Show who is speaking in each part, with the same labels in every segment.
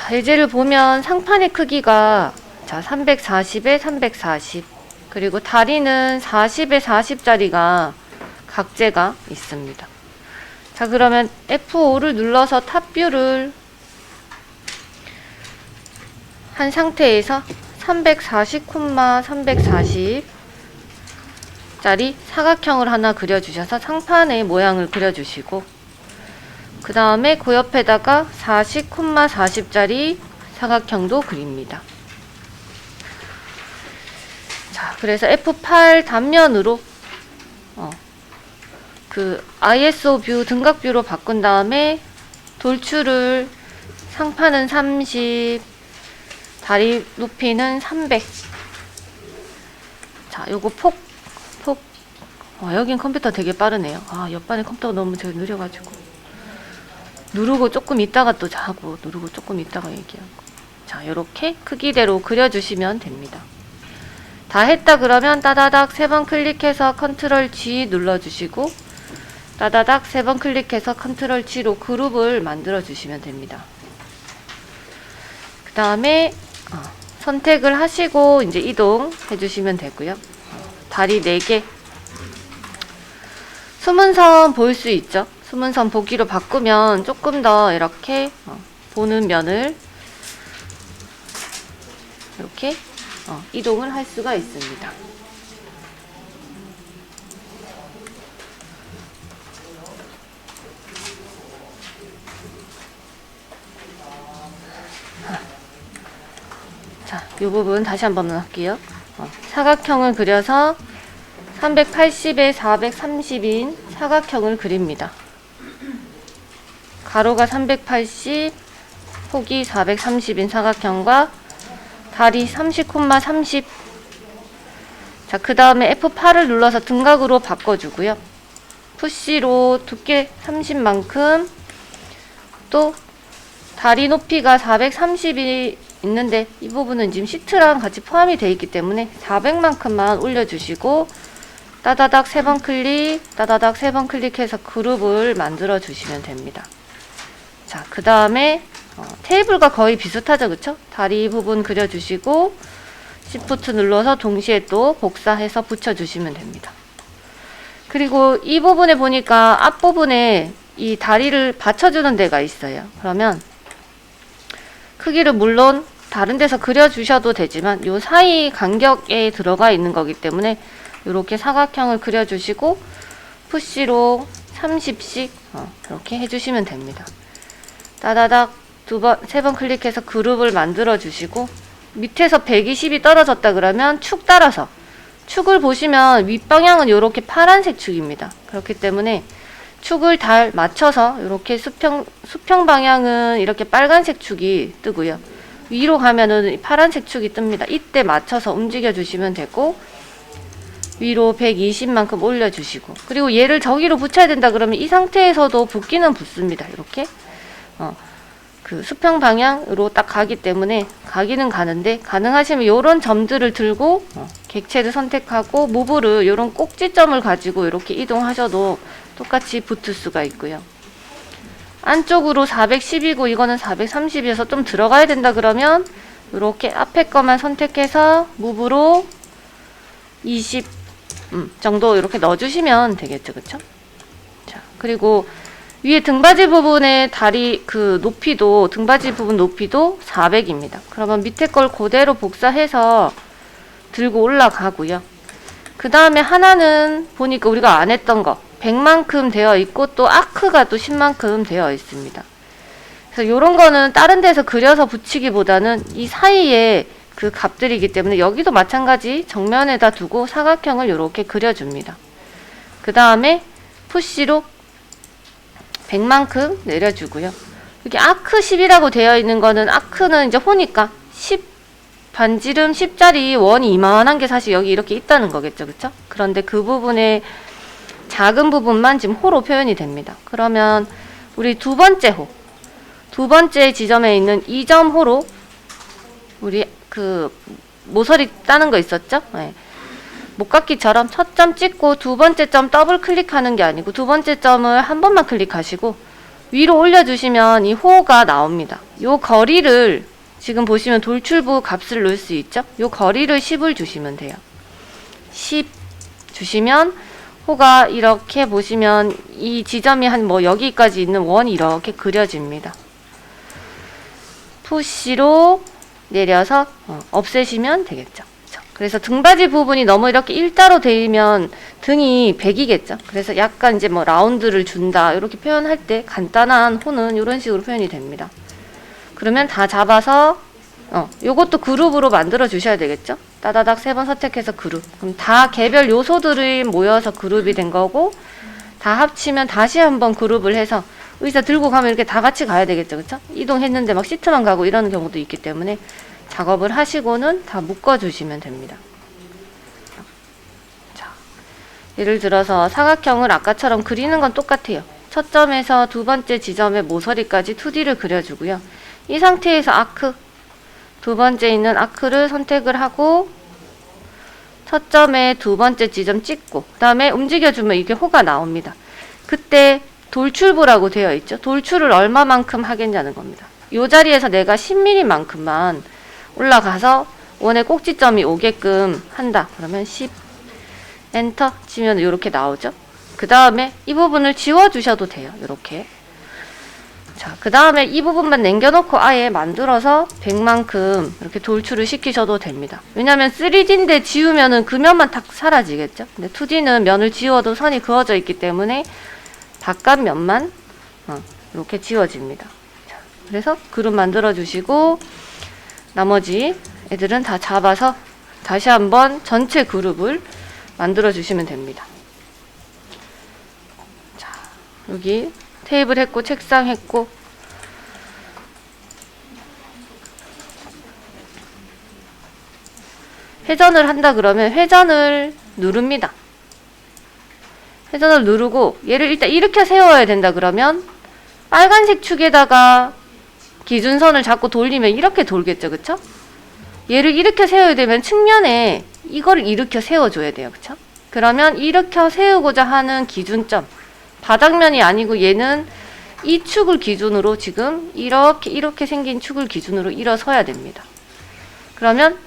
Speaker 1: 자, 예제를 보면 상판의 크기가 자 340에 340, 그리고 다리는 40에 40짜리가 각재가 있습니다. 자, 그러면 F5를 눌러서 탑뷰를 한 상태에서 340, 340 짜리 사각형을 하나 그려주셔서 상판의 모양을 그려주시고, 그 다음에 그 옆에다가 40, 40 짜리 사각형도 그립니다. 자, 그래서 F8 단면으로 그 ISO 뷰 등각 뷰로 바꾼 다음에 돌출을 상판은 30, 다리 높이는 300. 자, 요거 여긴 컴퓨터 되게 빠르네요. 아, 옆반에 컴퓨터가 너무 제가 느려가지고. 누르고 조금 있다가 또 자고, 누르고 조금 있다가 얘기하고. 자, 요렇게 크기대로 그려주시면 됩니다. 다 했다 그러면 따다닥 3번 클릭해서 컨트롤 G 눌러주시고, 따다닥 3번 클릭해서 컨트롤 G로 그룹을 만들어 주시면 됩니다. 그 다음에 선택을 하시고 이제 이동해 주시면 되고요. 다리 4개. 숨은선 볼 수 있죠? 숨은선 보기로 바꾸면 조금 더 이렇게 보는 면을 이렇게 이동을 할 수가 있습니다. 자, 이 부분 다시 한번 할게요. 사각형을 그려서 380에 430인 사각형을 그립니다. 가로가 380, 폭이 430인 사각형과 다리 30, 30. 자, 그 다음에 F8을 눌러서 등각으로 바꿔주고요. 푸시로 두께 30만큼, 또 다리 높이가 430이 있는데 이 부분은 지금 시트랑 같이 포함이 되어 있기 때문에 400만큼만 올려주시고, 따다닥 3번 클릭, 따다닥 3번 클릭해서 그룹을 만들어 주시면 됩니다. 자, 그 다음에 테이블과 거의 비슷하죠, 그쵸? 다리 부분 그려주시고 Shift 눌러서 동시에 또 복사해서 붙여주시면 됩니다. 그리고 이 부분에 보니까 앞부분에 이 다리를 받쳐주는 데가 있어요. 그러면 크기를 물론 다른 데서 그려주셔도 되지만 요 사이 간격에 들어가 있는 거기 때문에 이렇게 사각형을 그려주시고 푸시로 30씩 이렇게 해주시면 됩니다. 따다닥 3번 클릭해서 그룹을 만들어 주시고, 밑에서 120이 떨어졌다 그러면 축 따라서, 축을 보시면 윗방향은 이렇게 파란색 축입니다. 그렇기 때문에 축을 잘 맞춰서 이렇게 수평 방향은 이렇게 빨간색 축이 뜨고요. 위로 가면은 파란색 축이 뜹니다. 이때 맞춰서 움직여 주시면 되고, 위로 120만큼 올려주시고, 그리고 얘를 저기로 붙여야 된다 그러면 이 상태에서도 붙기는 붙습니다. 이렇게 그 수평 방향으로 딱 가기 때문에 가기는 가는데, 가능하시면 요런 점들을 들고 객체를 선택하고 무브를 요런 꼭지점을 가지고 이렇게 이동하셔도 똑같이 붙을 수가 있고요. 안쪽으로 410이고 이거는 430이어서 좀 들어가야 된다 그러면 이렇게 앞에 거만 선택해서 무브로 20 정도 이렇게 넣어주시면 되겠죠, 그쵸? 자, 그리고 위에 등받이 부분의 다리 그 높이도, 등받이 부분 높이도 400입니다. 그러면 밑에 걸 그대로 복사해서 들고 올라가고요. 그 다음에 하나는 보니까 우리가 안 했던 거 100만큼 되어 있고, 또 아크가 또 10만큼 되어 있습니다. 그래서 요런 거는 다른 데서 그려서 붙이기보다는 이 사이에 그 값들이기 때문에 여기도 마찬가지 정면에다 두고 사각형을 이렇게 그려줍니다. 그 다음에 푸시로 100만큼 내려주고요. 여기 아크 10이라고 되어 있는 거는, 아크는 이제 호니까 10, 반지름 10짜리 원이 이만한 게 사실 여기 이렇게 있다는 거겠죠, 그쵸? 그런데 그 부분에 작은 부분만 지금 호로 표현이 됩니다. 그러면 우리 두 번째 지점에 있는 이 점 호로 우리 그 모서리 따는 거 있었죠? 네. 목깎이처럼 첫 점 찍고 두 번째 점 더블 클릭하는 게 아니고 두 번째 점을 한 번만 클릭하시고 위로 올려주시면 이 호가 나옵니다. 요 거리를 지금 보시면 돌출부 값을 넣을 수 있죠? 요 거리를 10을 주시면 돼요. 10 주시면 호가 이렇게 보시면 이 지점이 한 뭐 여기까지 있는 원이 이렇게 그려집니다. 푸시로 내려서 없애시면 되겠죠. 그래서 등받이 부분이 너무 이렇게 일자로 되면 등이 백이겠죠. 그래서 약간 이제 뭐 라운드를 준다 이렇게 표현할 때 간단한 호는 이런 식으로 표현이 됩니다. 그러면 다 잡아서 요것도 그룹으로 만들어 주셔야 되겠죠. 따다닥 3번 선택해서 그룹. 그럼 다 개별 요소들이 모여서 그룹이 된 거고, 다 합치면 다시 한번 그룹을 해서 의자 들고 가면 이렇게 다 같이 가야 되겠죠. 그쵸? 이동했는데 막 시트만 가고 이러는 경우도 있기 때문에 작업을 하시고는 다 묶어 주시면 됩니다. 자, 예를 들어서 사각형을 아까처럼 그리는 건 똑같아요. 첫 점에서 두 번째 지점의 모서리까지 2D를 그려주고요. 이 상태에서 아크, 두 번째 있는 아크를 선택을 하고 첫 점에 두 번째 지점 찍고 그 다음에 움직여주면 이게 호가 나옵니다. 그때 돌출부라고 되어 있죠. 돌출을 얼마만큼 하겠냐는 겁니다. 이 자리에서 내가 10mm만큼만 올라가서 원의 꼭지점이 오게끔 한다. 그러면 10 엔터 치면 이렇게 나오죠. 그 다음에 이 부분을 지워주셔도 돼요. 이렇게. 자, 그 다음에 이 부분만 남겨놓고 아예 만들어서 100만큼 이렇게 돌출을 시키셔도 됩니다. 왜냐면 3D인데 지우면은 그 면만 탁 사라지겠죠. 근데 2D는 면을 지워도 선이 그어져 있기 때문에 바깥 면만 이렇게 지워집니다. 자, 그래서 그룹 만들어 주시고 나머지 애들은 다 잡아서 다시 한번 전체 그룹을 만들어 주시면 됩니다. 자, 여기 테이블 했고 책상 했고 회전을 한다 그러면 회전을 누릅니다. 회전을 누르고 얘를 일단 이렇게 세워야 된다 그러면 빨간색 축에다가 기준선을 잡고 돌리면 이렇게 돌겠죠. 그쵸? 얘를 이렇게 세워야 되면 측면에 이거를 이렇게 세워줘야 돼요. 그쵸? 그러면 이렇게 세우고자 하는 기준점 바닥면이 아니고 얘는 이 축을 기준으로 지금 이렇게 생긴 축을 기준으로 일어서야 됩니다. 그러면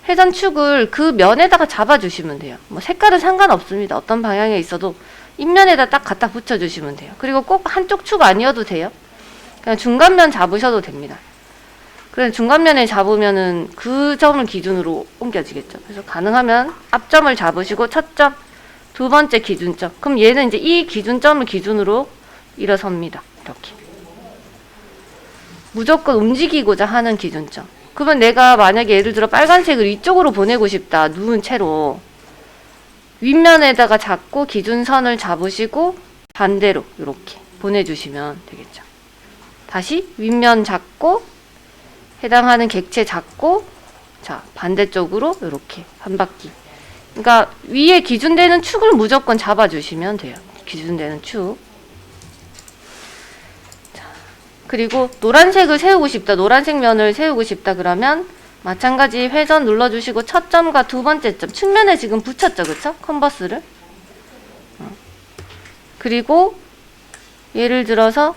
Speaker 1: 회전 축을 그 면에다가 잡아주시면 돼요. 뭐 색깔은 상관없습니다. 어떤 방향에 있어도 인면에다 딱 갖다 붙여주시면 돼요. 그리고 꼭 한쪽 축 아니어도 돼요. 그냥 중간면 잡으셔도 됩니다. 그래서 중간면에 잡으면은 그 점을 기준으로 옮겨지겠죠. 그래서 가능하면 앞점을 잡으시고 첫 점, 두 번째 기준점. 그럼 얘는 이제 이 기준점을 기준으로 일어섭니다. 이렇게. 무조건 움직이고자 하는 기준점. 그러면 내가 만약에 예를 들어 빨간색을 이쪽으로 보내고 싶다. 누운 채로. 윗면에다가 잡고 기준선을 잡으시고 반대로 이렇게 보내주시면 되겠죠. 다시 윗면 잡고 해당하는 객체 잡고 자 반대쪽으로 이렇게 한 바퀴. 그러니까 위에 기준되는 축을 무조건 잡아주시면 돼요. 기준되는 축. 자, 그리고 노란색을 세우고 싶다. 노란색 면을 세우고 싶다. 그러면 마찬가지 회전 눌러주시고 첫 점과 두 번째 점 측면에 지금 붙였죠. 그쵸? 컨버스를. 그리고 예를 들어서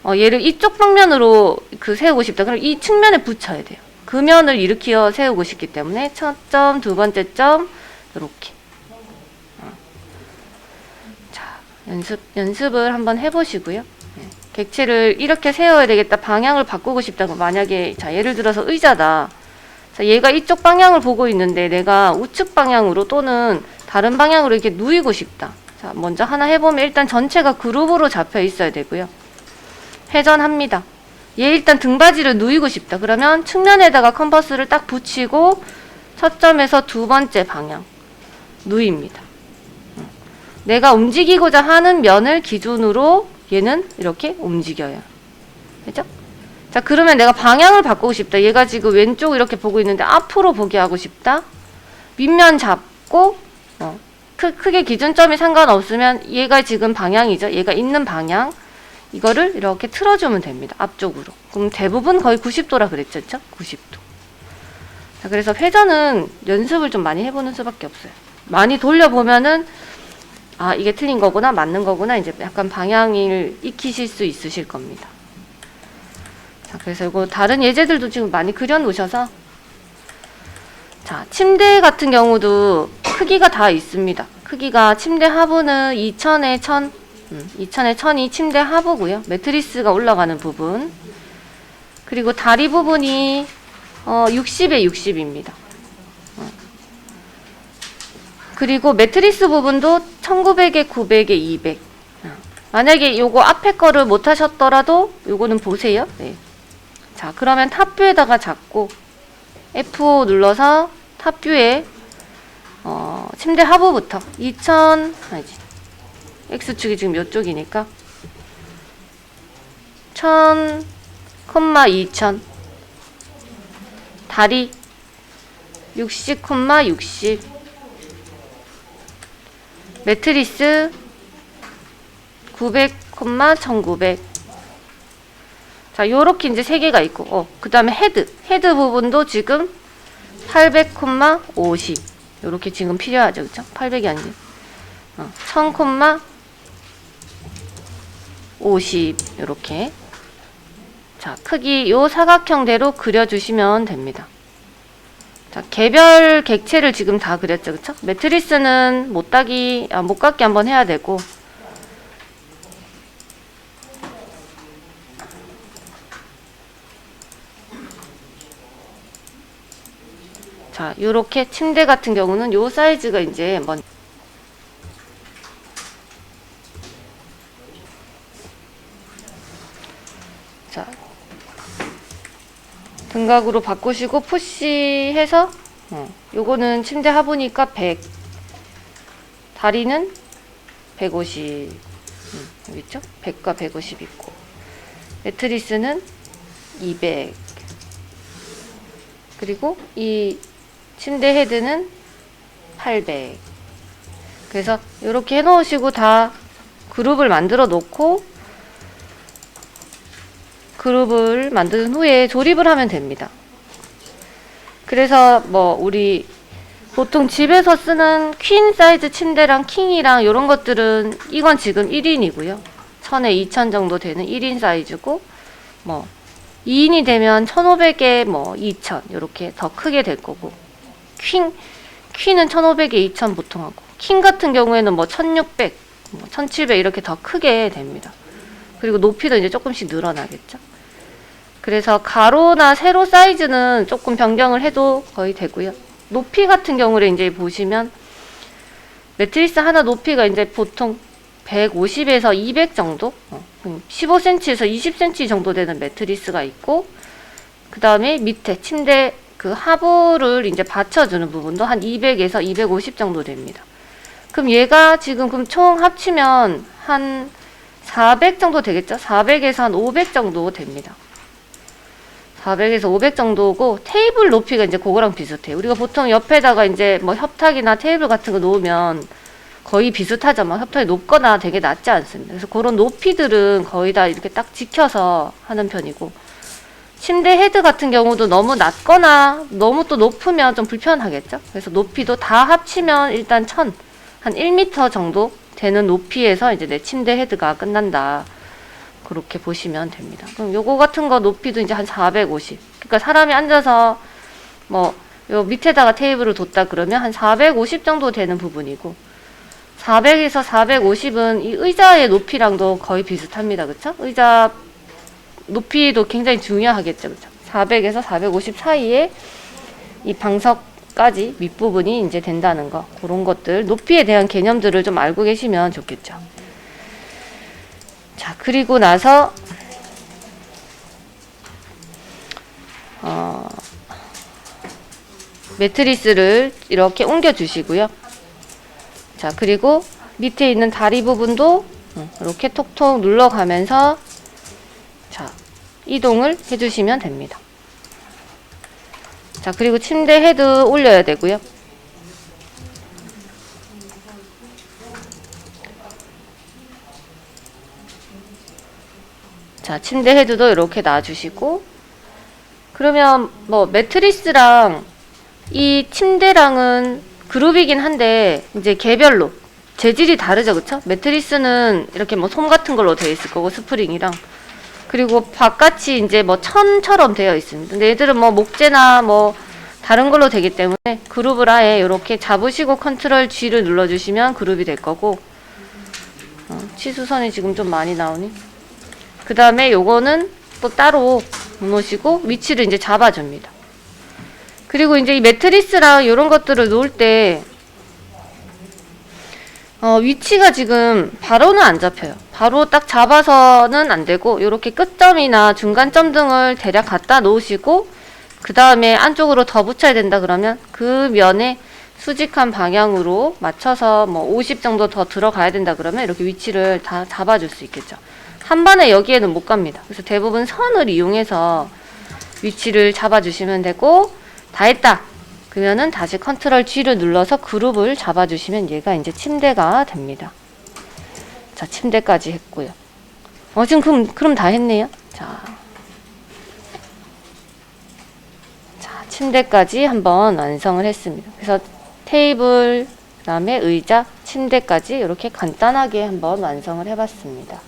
Speaker 1: 얘를 이쪽 방면으로 세우고 싶다. 그럼 이 측면에 붙여야 돼요. 그 면을 일으켜 세우고 싶기 때문에 첫 점, 두 번째 점 이렇게. 자, 연습을 한번 해보시고요. 네. 객체를 이렇게 세워야 되겠다. 방향을 바꾸고 싶다고 만약에 자 예를 들어서 의자다. 자, 얘가 이쪽 방향을 보고 있는데 내가 우측 방향으로 또는 다른 방향으로 이렇게 누이고 싶다. 자, 먼저 하나 해보면 일단 전체가 그룹으로 잡혀 있어야 되고요. 회전합니다. 얘 일단 등받이를 누이고 싶다. 그러면 측면에다가 컴퍼스를 딱 붙이고 첫 점에서 두 번째 방향 누입니다. 내가 움직이고자 하는 면을 기준으로 얘는 이렇게 움직여요. 그죠? 자, 그러면 내가 방향을 바꾸고 싶다. 얘가 지금 왼쪽 이렇게 보고 있는데 앞으로 보게 하고 싶다. 윗면 잡고 크게 기준점이 상관없으면 얘가 지금 방향이죠. 얘가 있는 방향 이거를 이렇게 틀어주면 됩니다. 앞쪽으로. 그럼 대부분 거의 90도라 그랬죠? 90도. 자, 그래서 회전은 연습을 좀 많이 해보는 수밖에 없어요. 많이 돌려보면은 아, 이게 틀린 거구나, 맞는 거구나, 이제 약간 방향을 익히실 수 있으실 겁니다. 자, 그래서 이거 다른 예제들도 지금 많이 그려 놓으셔서. 자, 침대 같은 경우도 크기가 다 있습니다. 크기가 침대 하부는 2000에 1000, 2000에 1000이 침대 하부고요. 매트리스가 올라가는 부분. 그리고 다리 부분이 60에 60입니다. 그리고 매트리스 부분도 1900에 900에 200. 만약에 요거 앞에 거를 못 하셨더라도 요거는 보세요. 네. 자, 그러면 탑뷰에다가 잡고 F5 눌러서 탑뷰에 침대 하부부터 2000, 아니지, X축이 지금 이쪽이니까 1000, 2000, 다리 60, 60, 매트리스 900, 1900. 자, 요렇게 이제 3개가 있고, 그 다음에 헤드 부분도 지금 800, 50. 요렇게 지금 필요하죠. 그쵸? 800이 아니지. 1000, 50. 요렇게. 자, 크기 요 사각형대로 그려주시면 됩니다. 자, 개별 객체를 지금 다 그렸죠. 그쵸? 매트리스는 못 닫기 한번 해야 되고, 자, 요렇게 침대 같은 경우는 요 사이즈가 이제 자, 등각으로 바꾸시고 푸시해서 요거는 침대 하부니까 100, 다리는 150, 여기 있죠? 100과 150 있고, 매트리스는 200, 그리고 이 침대 헤드는 800. 그래서 이렇게 해 놓으시고 다 그룹을 만들어 놓고, 그룹을 만든 후에 조립을 하면 됩니다. 그래서 우리 보통 집에서 쓰는 퀸 사이즈 침대랑 킹이랑 이런 것들은 이건 지금 1인이고요. 1000에 2000 정도 되는 1인 사이즈고, 2인이 되면 1500에 2000 이렇게 더 크게 될 거고, 퀸은 1500에 2000 보통 하고, 킹 같은 경우에는 1600, 1700 이렇게 더 크게 됩니다. 그리고 높이도 이제 조금씩 늘어나겠죠. 그래서 가로나 세로 사이즈는 조금 변경을 해도 거의 되고요. 높이 같은 경우를 이제 보시면 매트리스 하나 높이가 이제 보통 150에서 200 정도, 15cm에서 20cm 정도 되는 매트리스가 있고, 그 다음에 밑에 침대 그 하부를 이제 받쳐주는 부분도 한 200에서 250 정도 됩니다. 그럼 얘가 지금 총 합치면 한 400 정도 되겠죠? 400에서 한 500 정도 됩니다. 400에서 500 정도고, 테이블 높이가 이제 그거랑 비슷해요. 우리가 보통 옆에다가 이제 협탁이나 테이블 같은 거 놓으면 거의 비슷하죠. 협탁이 높거나 되게 낮지 않습니다. 그래서 그런 높이들은 거의 다 이렇게 딱 지켜서 하는 편이고, 침대 헤드 같은 경우도 너무 낮거나 너무 또 높으면 좀 불편하겠죠. 그래서 높이도 다 합치면 일단 한 1m 정도 되는 높이에서 이제 내 침대 헤드가 끝난다. 그렇게 보시면 됩니다. 그럼 요거 같은 거 높이도 이제 한 450. 그러니까 사람이 앉아서 요 밑에다가 테이블을 뒀다 그러면 한 450 정도 되는 부분이고, 400에서 450은 이 의자의 높이랑도 거의 비슷합니다. 그쵸? 의자 높이도 굉장히 중요하겠죠. 그쵸? 400에서 450 사이에 이 방석까지 밑부분이 이제 된다는 거, 그런 것들, 높이에 대한 개념들을 좀 알고 계시면 좋겠죠. 자, 그리고 나서 매트리스를 이렇게 옮겨 주시고요. 자, 그리고 밑에 있는 다리 부분도 이렇게 톡톡 눌러가면서 자, 이동을 해주시면 됩니다. 자, 그리고 침대 헤드 올려야 되고요. 자, 침대 헤드도 이렇게 놔주시고, 그러면 매트리스랑 이 침대랑은 그룹이긴 한데 이제 개별로 재질이 다르죠, 그쵸? 매트리스는 이렇게 뭐 솜 같은 걸로 되어 있을 거고, 스프링이랑. 그리고 바깥이 이제 뭐 천처럼 되어 있습니다. 근데 얘들은 뭐 목재나 뭐 다른 걸로 되기 때문에 그룹을 아예 이렇게 잡으시고 컨트롤 G를 눌러주시면 그룹이 될 거고, 치수선이 지금 좀 많이 나오니. 그 다음에 요거는 또 따로 놓으시고 위치를 이제 잡아줍니다. 그리고 이제 이 매트리스랑 이런 것들을 놓을 때 위치가 지금 바로는 안 잡혀요. 바로 딱 잡아서는 안 되고 이렇게 끝점이나 중간점 등을 대략 갖다 놓으시고 그 다음에 안쪽으로 더 붙여야 된다 그러면 그 면에 수직한 방향으로 맞춰서 뭐 50 정도 더 들어가야 된다 그러면 이렇게 위치를 다 잡아줄 수 있겠죠. 한 번에 여기에는 못 갑니다. 그래서 대부분 선을 이용해서 위치를 잡아주시면 되고, 다 했다 그러면은 다시 컨트롤 G를 눌러서 그룹을 잡아주시면 얘가 이제 침대가 됩니다. 자, 침대까지 했고요. 지금 그럼 다 했네요. 자, 침대까지 한번 완성을 했습니다. 그래서 테이블, 그 다음에 의자, 침대까지 이렇게 간단하게 한번 완성을 해봤습니다.